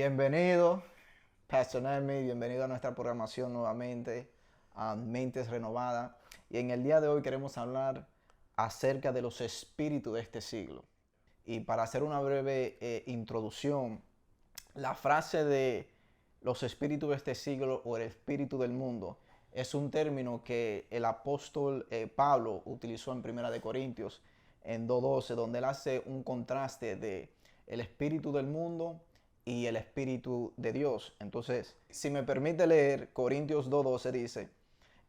Bienvenido, Pastor Nemi, bienvenido a nuestra programación nuevamente, a Mentes Renovadas. Y en el día de hoy queremos hablar acerca de los espíritus de este siglo. Y para hacer una breve introducción, la frase de los espíritus de este siglo o el espíritu del mundo es un término que el apóstol Pablo utilizó en Primera de Corintios en 2:12, donde él hace un contraste de el espíritu del mundo y el espíritu de Dios. Entonces, si me permite leer, Corintios 2:12 dice: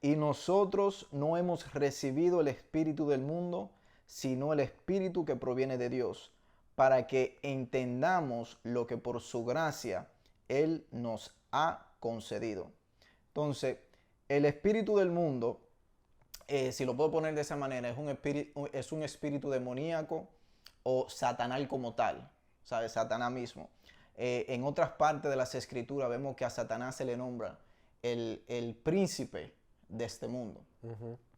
y nosotros no hemos recibido el espíritu del mundo, sino el espíritu que proviene de Dios, para que entendamos lo que por su gracia Él nos ha concedido. Entonces, el espíritu del mundo, si lo puedo poner de esa manera, es un espíritu demoníaco o satanal como tal, ¿sabes? Satanás mismo. En otras partes de las escrituras vemos que a Satanás se le nombra el príncipe de este mundo.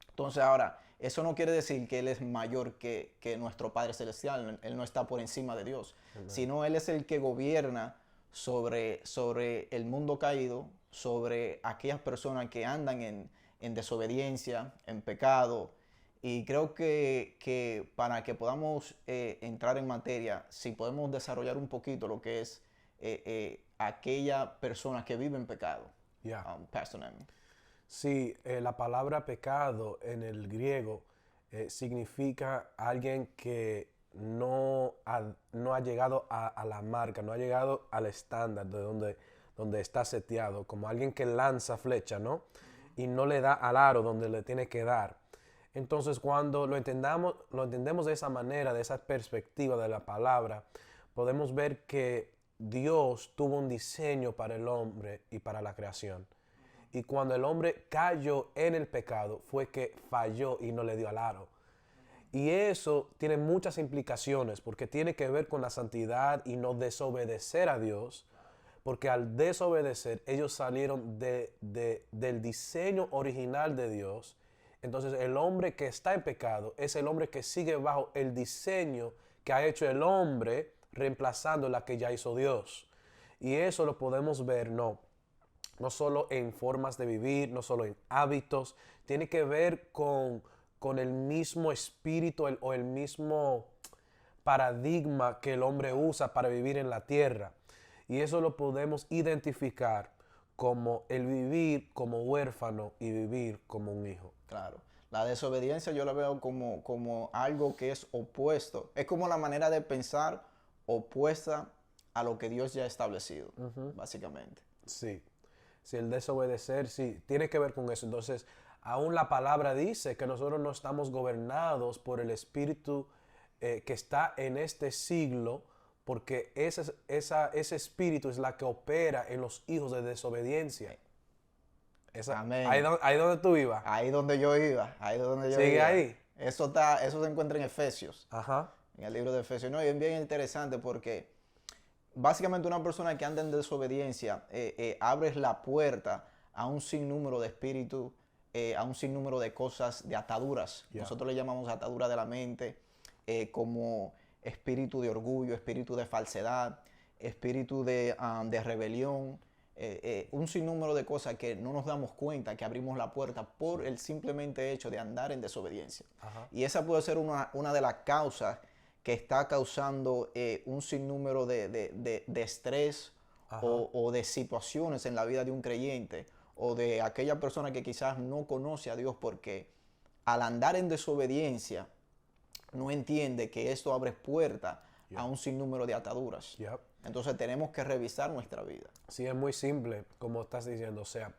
Entonces ahora, eso no quiere decir que Él es mayor que nuestro Padre Celestial. Él no está por encima de Dios, sino Él es el que gobierna sobre el mundo caído, sobre aquellas personas que andan en desobediencia, en pecado. Y creo que para que podamos entrar en materia, si podemos desarrollar un poquito lo que es aquella persona que vive en pecado. Pastor Nemi. Sí, la palabra pecado en el griego significa alguien que no ha llegado a la marca, no ha llegado al estándar de donde está seteado, como alguien que lanza flecha, ¿no? Y no le da al aro donde le tiene que dar. Entonces, cuando lo entendemos de esa manera, de esa perspectiva de la palabra, podemos ver que Dios tuvo un diseño para el hombre y para la creación. Y cuando el hombre cayó en el pecado, fue que falló y no le dio al aro. Y eso tiene muchas implicaciones, porque tiene que ver con la santidad y no desobedecer a Dios, porque al desobedecer ellos salieron del diseño original de Dios. Entonces el hombre que está en pecado es el hombre que sigue bajo el diseño que ha hecho el hombre, reemplazando la que ya hizo Dios. Y eso lo podemos ver, no solo en formas de vivir, no solo en hábitos, tiene que ver con el mismo espíritu o el mismo paradigma que el hombre usa para vivir en la tierra. Y eso lo podemos identificar como el vivir como huérfano y vivir como un hijo. Claro. La desobediencia yo la veo como algo que es opuesto. Es como la manera de pensar opuesta a lo que Dios ya ha establecido, básicamente. Sí. Si el desobedecer, sí, tiene que ver con eso. Entonces, aún la palabra dice que nosotros no estamos gobernados por el espíritu que está en este siglo, porque ese espíritu es la que opera en los hijos de desobediencia. Amén. Ahí donde tú ibas. Ahí donde yo iba, ahí donde yo Sigue iba. ahí. Eso se encuentra en Efesios, Ajá. en el libro de Efesios. No, y es bien interesante porque básicamente una persona que anda en desobediencia abre la puerta a un sinnúmero de espíritus, a un sinnúmero de cosas, de ataduras. Yeah. Nosotros le llamamos atadura de la mente, como espíritu de orgullo, espíritu de falsedad, espíritu de rebelión, un sinnúmero de cosas que no nos damos cuenta que abrimos la puerta por el simplemente hecho de andar en desobediencia. Ajá. Y esa puede ser una de las causas que está causando un sinnúmero de estrés o de situaciones en la vida de un creyente o de aquella persona que quizás no conoce a Dios, porque al andar en desobediencia no entiende que esto abre puerta a un sinnúmero de ataduras. Yep. Entonces tenemos que revisar nuestra vida. Sí, es muy simple, como estás diciendo. O sea,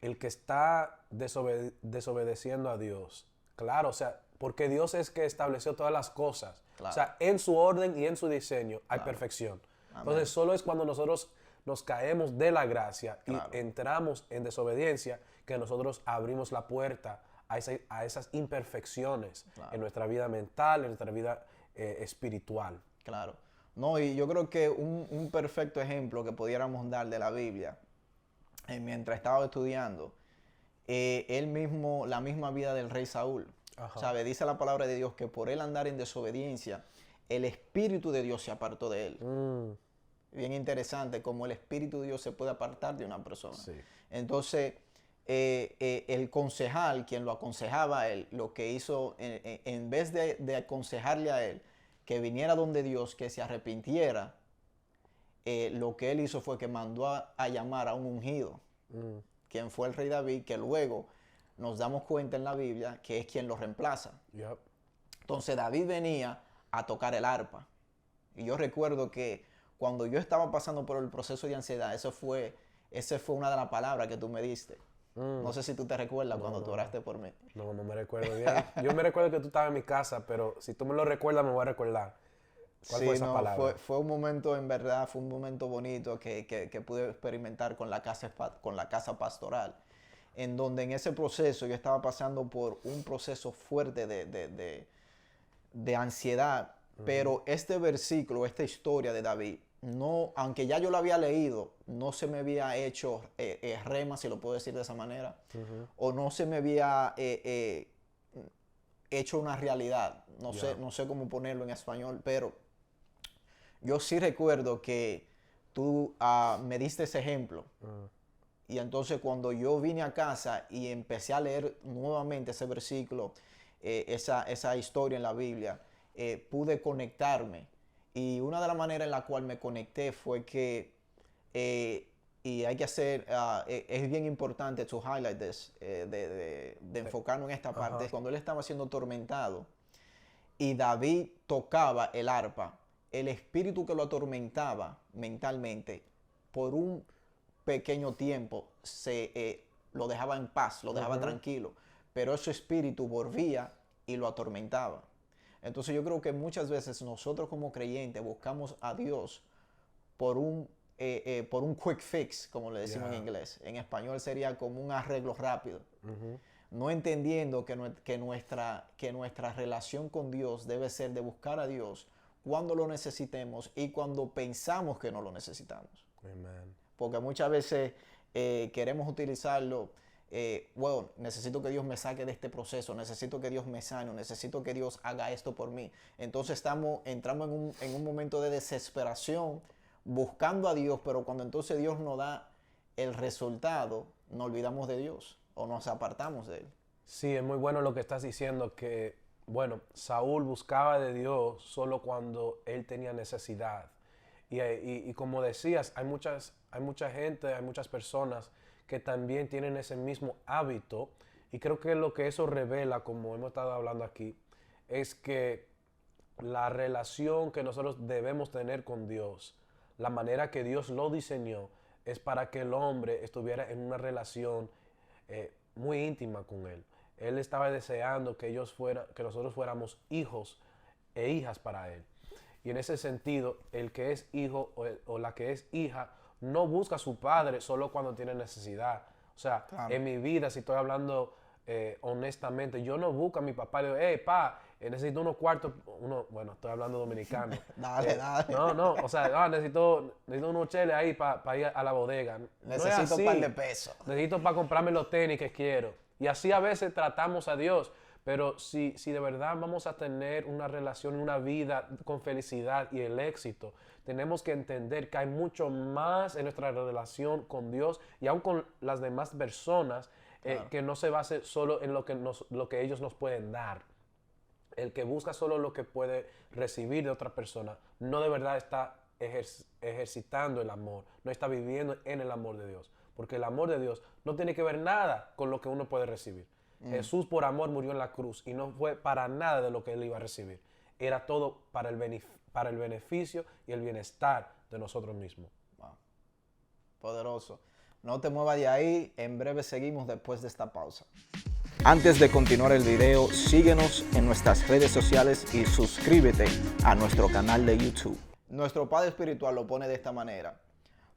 el que está desobedeciendo a Dios, claro, o sea, porque Dios es que estableció todas las cosas. Claro. O sea, en su orden y en su diseño hay Claro. perfección. Amén. Entonces, solo es cuando nosotros nos caemos de la gracia Claro. y entramos en desobediencia que nosotros abrimos la puerta a esas imperfecciones Claro. en nuestra vida mental, en nuestra vida espiritual. Claro. No, y yo creo que un perfecto ejemplo que pudiéramos dar de la Biblia, mientras estaba estudiando, la misma vida del rey Saúl. Ajá. ¿Sabe? Dice la palabra de Dios que por él andar en desobediencia, el Espíritu de Dios se apartó de él. Bien interesante cómo el Espíritu de Dios se puede apartar de una persona. Sí. Entonces, el concejal, quien lo aconsejaba a él, lo que hizo, en vez de aconsejarle a él que viniera donde Dios, que se arrepintiera, lo que él hizo fue que mandó a llamar a un ungido, quien fue el rey David, que luego nos damos cuenta en la Biblia que es quien lo reemplaza. Yep. Entonces David venía a tocar el arpa. Y yo recuerdo que cuando yo estaba pasando por el proceso de ansiedad, esa fue una de las palabras que tú me diste. No sé si tú te recuerdas cuando tú oraste por mí. No me recuerdo bien. Yo me recuerdo que tú estabas en mi casa, pero si tú me lo recuerdas, me voy a recordar. ¿Cuál fue esa palabra? Fue un momento, en verdad, fue un momento bonito que pude experimentar con la casa pastoral, en donde en ese proceso yo estaba pasando por un proceso fuerte de ansiedad, pero este versículo, esta historia de David, no, aunque ya yo lo había leído, no se me había hecho rema, si lo puedo decir de esa manera, o no se me había hecho una realidad, no sé cómo ponerlo en español, pero yo sí recuerdo que tú me diste ese ejemplo. Y entonces cuando yo vine a casa y empecé a leer nuevamente ese versículo, esa historia en la Biblia, pude conectarme. Y una de las maneras en la cual me conecté fue que, y hay que hacer, es bien importante to highlight this, de enfocarnos en esta parte, cuando él estaba siendo atormentado y David tocaba el arpa, el espíritu que lo atormentaba mentalmente, por un pequeño tiempo lo dejaba en paz, lo dejaba tranquilo, pero ese espíritu volvía y lo atormentaba. Entonces yo creo que muchas veces nosotros como creyentes buscamos a Dios por un quick fix, como le decimos en inglés. En español sería como un arreglo rápido. No entendiendo que nuestra relación con Dios debe ser de buscar a Dios cuando lo necesitemos y cuando pensamos que no lo necesitamos. Amen. Porque muchas veces queremos utilizarlo, bueno, necesito que Dios me saque de este proceso, necesito que Dios me sane, necesito que Dios haga esto por mí. Entonces entramos en un momento de desesperación buscando a Dios, pero cuando entonces Dios nos da el resultado, nos olvidamos de Dios o nos apartamos de Él. Sí, es muy bueno lo que estás diciendo, que, bueno, Saúl buscaba de Dios solo cuando él tenía necesidad. Y como decías, hay mucha gente, hay muchas personas que también tienen ese mismo hábito, y creo que lo que eso revela, como hemos estado hablando aquí, es que la relación que nosotros debemos tener con Dios, la manera que Dios lo diseñó, es para que el hombre estuviera en una relación muy íntima con Él. Él estaba deseando que nosotros fuéramos hijos e hijas para Él. Y en ese sentido, el que es hijo o la que es hija no busca a su padre solo cuando tiene necesidad. O sea, Claro. en mi vida, si estoy hablando honestamente, yo no busco a mi papá y le digo, hey, pa, necesito unos cuartos, bueno, estoy hablando dominicano. Dale. No, o sea, necesito unos cheles ahí para ir a la bodega. Necesito un par de pesos. Necesito para comprarme los tenis que quiero. Y así a veces tratamos a Dios. Pero si de verdad vamos a tener una relación, una vida con felicidad y el éxito, tenemos que entender que hay mucho más en nuestra relación con Dios y aún con las demás personas, claro, que no se base solo en lo que ellos nos pueden dar. El que busca solo lo que puede recibir de otra persona, no de verdad está ejercitando el amor, no está viviendo en el amor de Dios. Porque el amor de Dios no tiene que ver nada con lo que uno puede recibir. Jesús por amor murió en la cruz y no fue para nada de lo que él iba a recibir. Era todo para el beneficio y el bienestar de nosotros mismos. Wow. Poderoso. No te muevas de ahí, en breve seguimos después de esta pausa. Antes de continuar el video, síguenos en nuestras redes sociales y suscríbete a nuestro canal de YouTube. Nuestro Padre Espiritual lo pone de esta manera.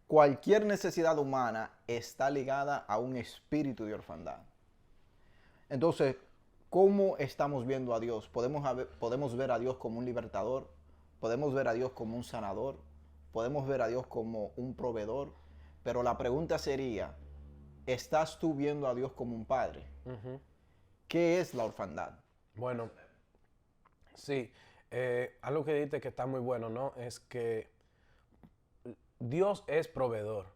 Cualquier necesidad humana está ligada a un espíritu de orfandad. Entonces, ¿cómo estamos viendo a Dios? Podemos ver a Dios como un libertador, podemos ver a Dios como un sanador, podemos ver a Dios como un proveedor, pero la pregunta sería, ¿estás tú viendo a Dios como un padre? ¿Qué es la orfandad? Bueno, sí, algo que dijiste que está muy bueno, ¿no? Es que Dios es proveedor.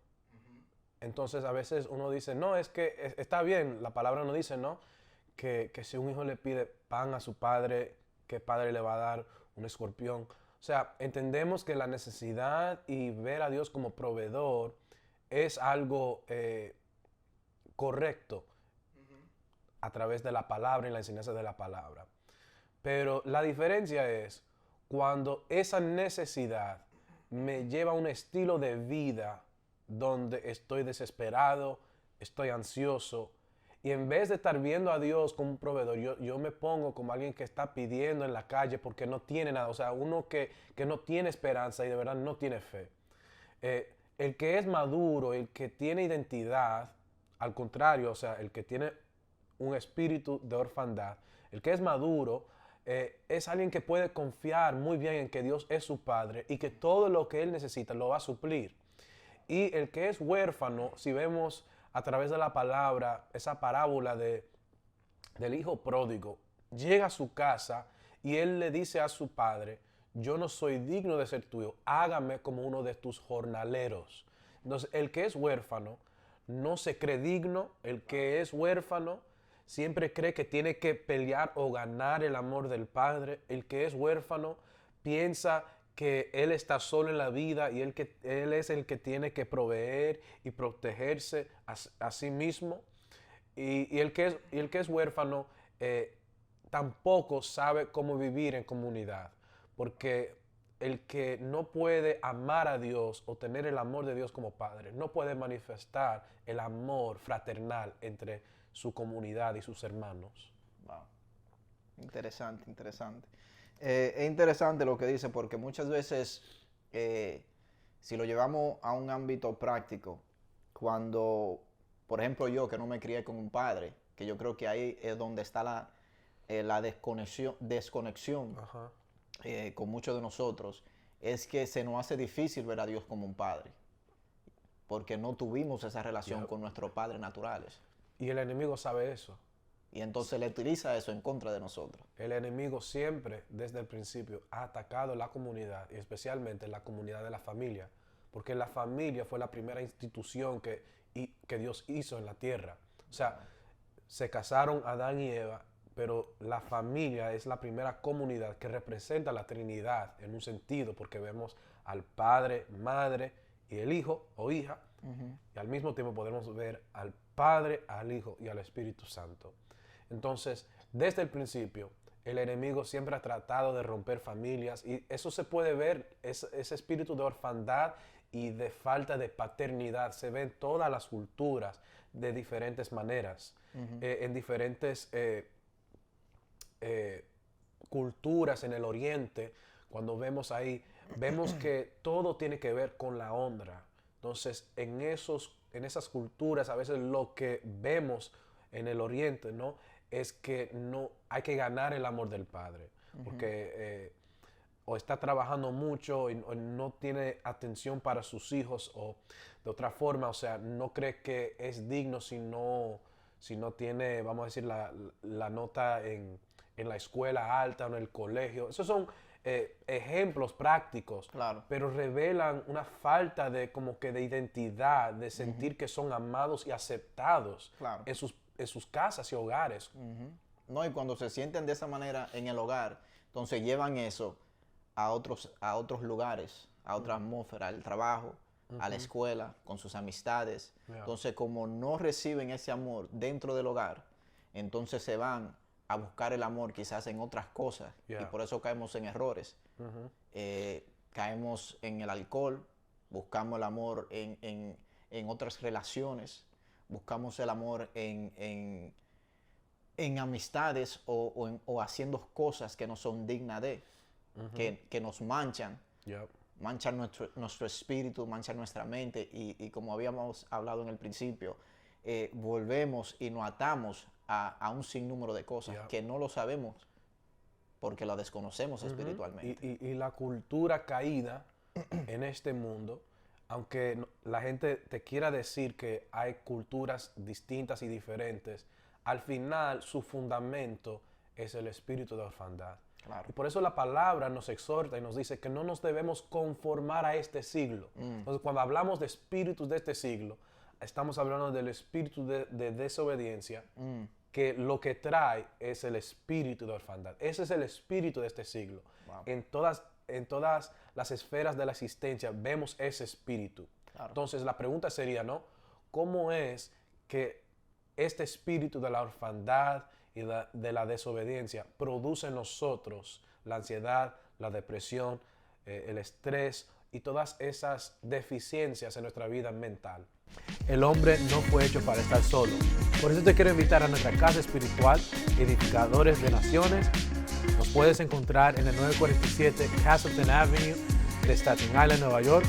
Entonces a veces uno dice, no, es que está bien, la palabra no dice, ¿no? Que si un hijo le pide pan a su padre, ¿qué padre le va a dar un escorpión? O sea, entendemos que la necesidad y ver a Dios como proveedor es algo correcto a través de la palabra y la enseñanza de la palabra. Pero la diferencia es cuando esa necesidad me lleva a un estilo de vida donde estoy desesperado, estoy ansioso, y en vez de estar viendo a Dios como un proveedor, yo me pongo como alguien que está pidiendo en la calle porque no tiene nada. O sea, uno que no tiene esperanza y de verdad no tiene fe. El que es maduro, el que tiene identidad, al contrario, o sea, el que tiene un espíritu de orfandad, el que es maduro, es alguien que puede confiar muy bien en que Dios es su padre y que todo lo que él necesita lo va a suplir. Y el que es huérfano, si vemos a través de la palabra esa parábola del hijo pródigo, llega a su casa y él le dice a su padre, yo no soy digno de ser tuyo, hágame como uno de tus jornaleros. Entonces, el que es huérfano no se cree digno, el que es huérfano siempre cree que tiene que pelear o ganar el amor del padre, el que es huérfano piensa que él está solo en la vida y él es el que tiene que proveer y protegerse a sí mismo. Y el que es huérfano tampoco sabe cómo vivir en comunidad, porque el que no puede amar a Dios o tener el amor de Dios como padre, no puede manifestar el amor fraternal entre su comunidad y sus hermanos. Wow. Interesante, interesante. Es interesante lo que dice porque muchas veces, si lo llevamos a un ámbito práctico, cuando, por ejemplo, yo que no me crié con un padre, que yo creo que ahí es donde está la desconexión Ajá. con muchos de nosotros, es que se nos hace difícil ver a Dios como un padre, porque no tuvimos esa relación con nuestros padres naturales. Y el enemigo sabe eso. Y entonces le utiliza eso en contra de nosotros. El enemigo siempre, desde el principio, ha atacado la comunidad y especialmente la comunidad de la familia, porque la familia fue la primera institución que Dios hizo en la tierra. O sea, se casaron Adán y Eva, pero la familia es la primera comunidad que representa la Trinidad en un sentido, porque vemos al Padre, Madre y el Hijo o hija, y al mismo tiempo podemos ver al Padre, al Hijo y al Espíritu Santo. Entonces, desde el principio, el enemigo siempre ha tratado de romper familias y eso se puede ver, ese espíritu de orfandad y de falta de paternidad se ve en todas las culturas de diferentes maneras, en diferentes culturas en el Oriente. Cuando vemos ahí, vemos que todo tiene que ver con la honra. Entonces, en esas culturas, a veces lo que vemos en el Oriente, ¿no?, es que no hay que ganar el amor del padre, porque o está trabajando mucho o no tiene atención para sus hijos, o de otra forma, o sea, no cree que es digno si no tiene, vamos a decir, la nota en la escuela alta o en el colegio. Esos son ejemplos prácticos, Claro. pero revelan una falta de como que de identidad, de sentir que son amados y aceptados Claro. en sus casas y hogares. No, y cuando se sienten de esa manera en el hogar, entonces llevan eso a otros lugares, a otra atmósfera, al trabajo, a la escuela, con sus amistades. Yeah. Entonces, como no reciben ese amor dentro del hogar, entonces se van a buscar el amor quizás en otras cosas. Yeah. Y por eso caemos en errores. Caemos en el alcohol, buscamos el amor en otras relaciones, buscamos el amor en amistades o haciendo cosas que no son dignas de, que nos manchan, Yep. manchan nuestro espíritu, manchan nuestra mente y como habíamos hablado en el principio, volvemos y nos atamos a un sinnúmero de cosas Yep. que no lo sabemos porque lo desconocemos espiritualmente. Y la cultura caída en este mundo, aunque la gente te quiera decir que hay culturas distintas y diferentes, al final su fundamento es el espíritu de orfandad. Claro. Y por eso la palabra nos exhorta y nos dice que no nos debemos conformar a este siglo. Entonces, cuando hablamos de espíritus de este siglo, estamos hablando del espíritu de desobediencia, que lo que trae es el espíritu de orfandad. Ese es el espíritu de este siglo. Wow. En todas las esferas de la existencia vemos ese espíritu. Claro. Entonces, la pregunta sería, ¿no? ¿Cómo es que este espíritu de la orfandad y de la desobediencia produce en nosotros la ansiedad, la depresión, el estrés y todas esas deficiencias en nuestra vida mental? El hombre no fue hecho para estar solo. Por eso te quiero invitar a nuestra casa espiritual, Edificadores de Naciones. Nos puedes encontrar en el 947 Castleton Avenue de Staten Island, Nueva York.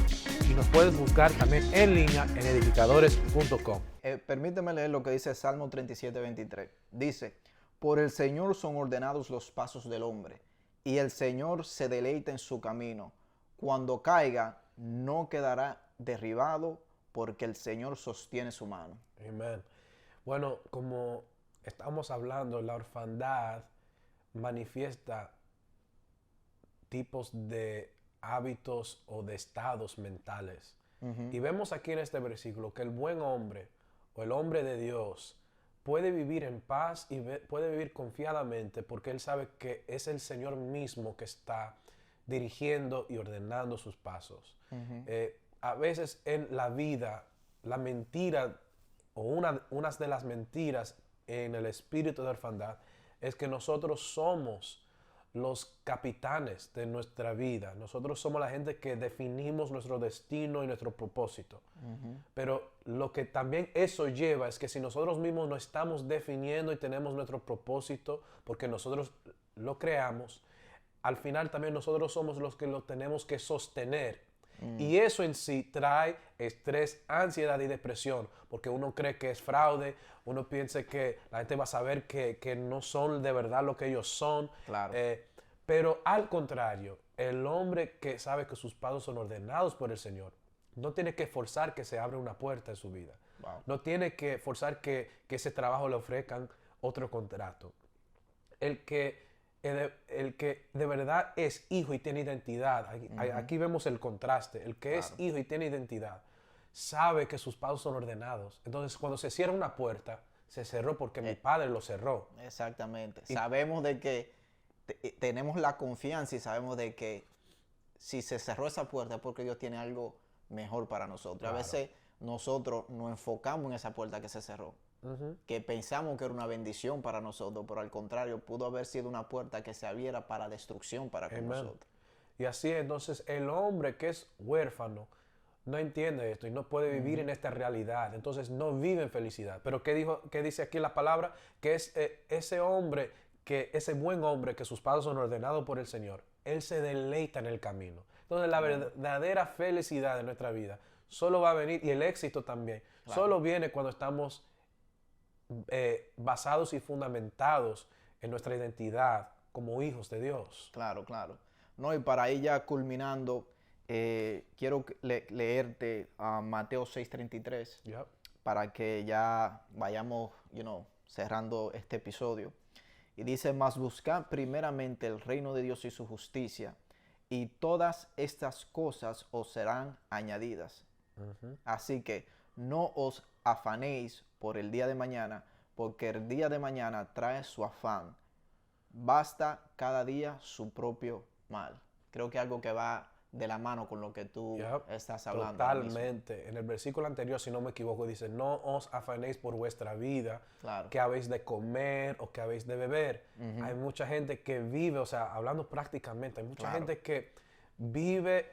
Y nos puedes buscar también en línea en edificadores.com. Permíteme leer lo que dice Salmo 37:23. Dice, por el Señor son ordenados los pasos del hombre, y el Señor se deleita en su camino. Cuando caiga, no quedará derribado, porque el Señor sostiene su mano. Amén. Bueno, como estamos hablando, la orfandad manifiesta tipos de hábitos o de estados mentales. Y vemos aquí en este versículo que el buen hombre o el hombre de Dios puede vivir en paz y puede vivir confiadamente porque él sabe que es el Señor mismo que está dirigiendo y ordenando sus pasos. A veces en la vida, la mentira o unas de las mentiras en el espíritu de orfandad es que nosotros somos los capitanes de nuestra vida. Nosotros somos la gente que definimos nuestro destino y nuestro propósito. Pero lo que también eso lleva es que si nosotros mismos no estamos definiendo y tenemos nuestro propósito porque nosotros lo creamos, al final también nosotros somos los que lo tenemos que sostener. Y eso en sí trae estrés, ansiedad y depresión, porque uno cree que es fraude, uno piensa que la gente va a saber que no son de verdad lo que ellos son. Claro. Pero al contrario, el hombre que sabe que sus pasos son ordenados por el Señor, no tiene que forzar que se abra una puerta en su vida. Wow. No tiene que forzar que ese trabajo le ofrezcan otro contrato. El que de verdad es hijo y tiene identidad, aquí vemos el contraste, el que es hijo y tiene identidad, sabe que sus pasos son ordenados. Entonces cuando se cierra una puerta, se cerró porque mi padre lo cerró. Exactamente. Sabemos de que tenemos la confianza y sabemos de que si se cerró esa puerta es porque Dios tiene algo mejor para nosotros. Claro. A veces nosotros nos enfocamos en esa puerta que se cerró. Que pensamos que era una bendición para nosotros, pero al contrario, pudo haber sido una puerta que se abriera para destrucción para con nosotros. Y así entonces el hombre que es huérfano no entiende esto y no puede vivir en esta realidad, entonces no vive en felicidad. Pero ¿qué dice aquí la palabra? Que es ese buen hombre que sus pasos son ordenados por el Señor, él se deleita en el camino. Entonces la verdadera felicidad de nuestra vida solo va a venir, y el éxito también, solo viene cuando estamos basados y fundamentados en nuestra identidad como hijos de Dios. Claro, claro. No, y para ir ya culminando, quiero leerte a Mateo 6:33 para que ya vayamos, cerrando este episodio. Y dice, mas buscad primeramente el reino de Dios y su justicia, y todas estas cosas os serán añadidas. Así que no os afanéis por el día de mañana, porque el día de mañana trae su afán. Basta cada día su propio mal. Creo que algo que va de la mano con lo que tú estás hablando. Totalmente. En el versículo anterior, si no me equivoco, dice, no os afanéis por vuestra vida, que habéis de comer o que habéis de beber. Hay mucha gente que vive, o sea, hablando prácticamente, hay mucha gente que vive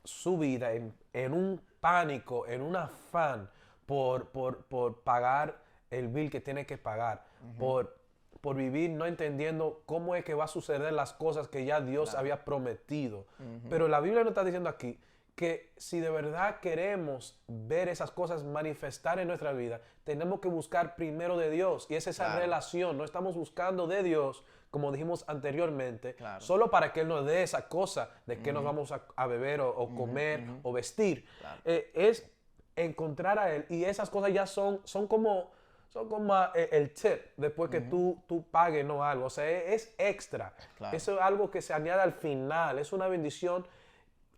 su vida en un pánico, en un afán por pagar el bill que tiene que pagar, por vivir no entendiendo cómo es que va a suceder las cosas que ya Dios había prometido. Pero la Biblia nos está diciendo aquí que si de verdad queremos ver esas cosas manifestar en nuestra vida, tenemos que buscar primero de Dios, y es esa relación. No estamos buscando de Dios, como dijimos anteriormente, solo para que Él nos dé esa cosa de que nos vamos a beber o comer o vestir. Es encontrar a Él, y esas cosas ya son como son como el tip después que tú pagues no algo. O sea, es extra. Claro. Eso es algo que se añade al final. Es una bendición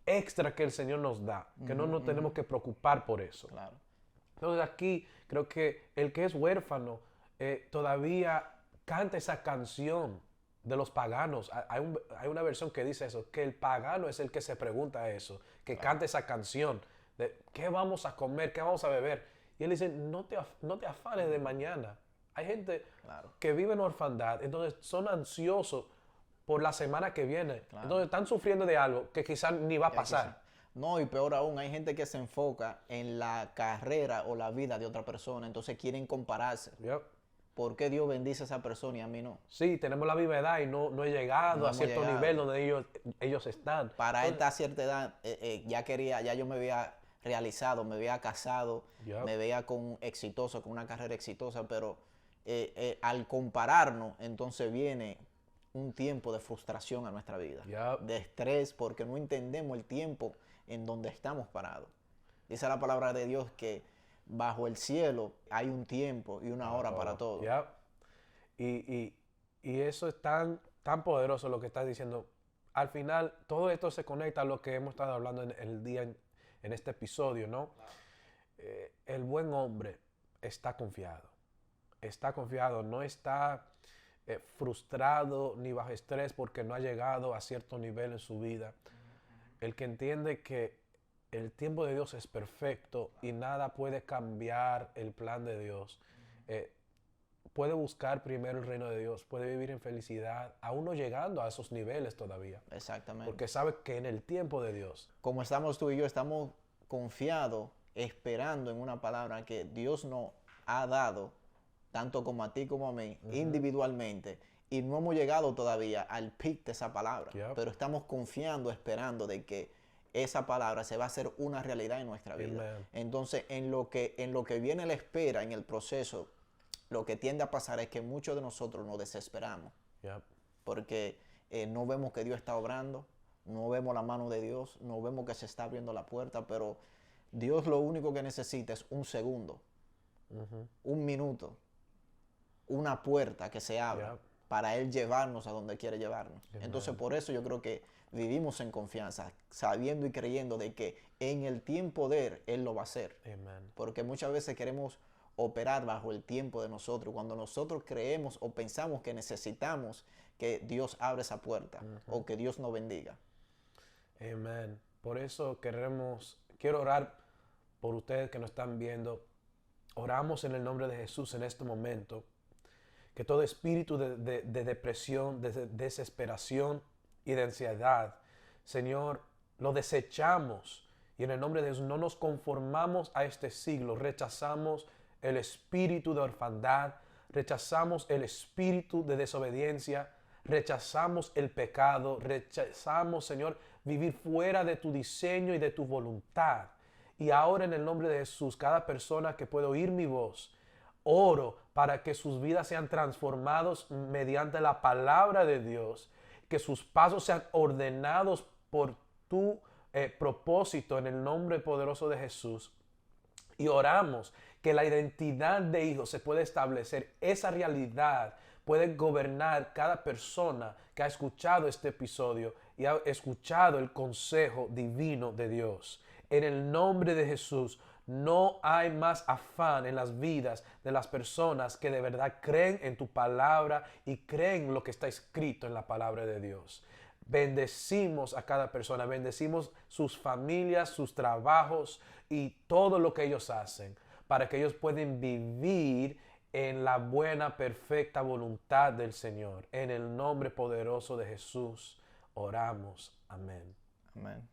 extra que el Señor nos da, que no nos tenemos que preocupar por eso. Claro. Entonces aquí creo que el que es huérfano todavía canta esa canción de los paganos. Hay una versión que dice eso, que el pagano es el que se pregunta eso, que canta esa canción de qué vamos a comer, qué vamos a beber. Y él dice, no te afanes de mañana. Hay gente Claro. que vive en orfandad, entonces son ansiosos por la semana que viene. Claro. Entonces están sufriendo de algo que quizás ni va a Ya pasar. quizá. No, y peor aún, hay gente que se enfoca en la carrera o la vida de otra persona, entonces quieren compararse. Yep. ¿Por qué Dios bendice a esa persona y a mí no? Sí, tenemos la misma edad y no he llegado No a hemos cierto llegado. nivel donde ellos están. Para esta cierta edad, ya yo me había realizado, me había casado, Yep. me veía exitoso, con una carrera exitosa, pero al compararnos, entonces viene un tiempo de frustración a nuestra vida, Yep. de estrés, porque no entendemos el tiempo en donde estamos parados. Dice la palabra de Dios que bajo el cielo hay un tiempo y una hora para todo. Yep. Y eso es tan poderoso lo que estás diciendo. Al final, todo esto se conecta a lo que hemos estado hablando en este episodio, ¿no? El buen hombre está confiado, no está frustrado ni bajo estrés porque no ha llegado a cierto nivel en su vida. El que entiende que el tiempo de Dios es perfecto y nada puede cambiar el plan de Dios, puede buscar primero el reino de Dios, puede vivir en felicidad, aún no llegando a esos niveles todavía. Exactamente. Porque sabe que en el tiempo de Dios. Como estamos tú y yo, estamos confiados, esperando en una palabra que Dios nos ha dado, tanto como a ti como a mí, individualmente, y no hemos llegado todavía al pic de esa palabra, Yep. pero estamos confiando, esperando de que esa palabra se va a hacer una realidad en nuestra vida. Amen. Entonces, en lo que viene la espera, en el proceso, lo que tiende a pasar es que muchos de nosotros nos desesperamos, Yep. porque no vemos que Dios está obrando, no vemos la mano de Dios, no vemos que se está abriendo la puerta, pero Dios lo único que necesita es un segundo, un minuto, una puerta que se abra Yep. para Él llevarnos a donde quiere llevarnos. Amen. Entonces, por eso yo creo que vivimos en confianza, sabiendo y creyendo de que en el tiempo de Él lo va a hacer. Amen. Porque muchas veces queremos operar bajo el tiempo de nosotros, cuando nosotros creemos o pensamos que necesitamos que Dios abra esa puerta o que Dios nos bendiga. Amén. Por eso quiero orar por ustedes que nos están viendo. Oramos en el nombre de Jesús en este momento. Que todo espíritu de depresión, de desesperación y de ansiedad, Señor, lo desechamos. Y en el nombre de Jesús no nos conformamos a este siglo. Rechazamos el espíritu de orfandad. Rechazamos el espíritu de desobediencia. Rechazamos el pecado. Rechazamos, Señor, vivir fuera de tu diseño y de tu voluntad. Y ahora en el nombre de Jesús, cada persona que puede oír mi voz, oro para que sus vidas sean transformados mediante la palabra de Dios, que sus pasos sean ordenados por tu propósito en el nombre poderoso de Jesús. Y oramos que la identidad de hijo se pueda establecer, esa realidad puede gobernar cada persona que ha escuchado este episodio y ha escuchado el consejo divino de Dios. En el nombre de Jesús, no hay más afán en las vidas de las personas que de verdad creen en tu palabra y creen lo que está escrito en la palabra de Dios. Bendecimos a cada persona, bendecimos sus familias, sus trabajos y todo lo que ellos hacen para que ellos puedan vivir en la buena, perfecta voluntad del Señor. En el nombre poderoso de Jesús oramos. Amén. Amén.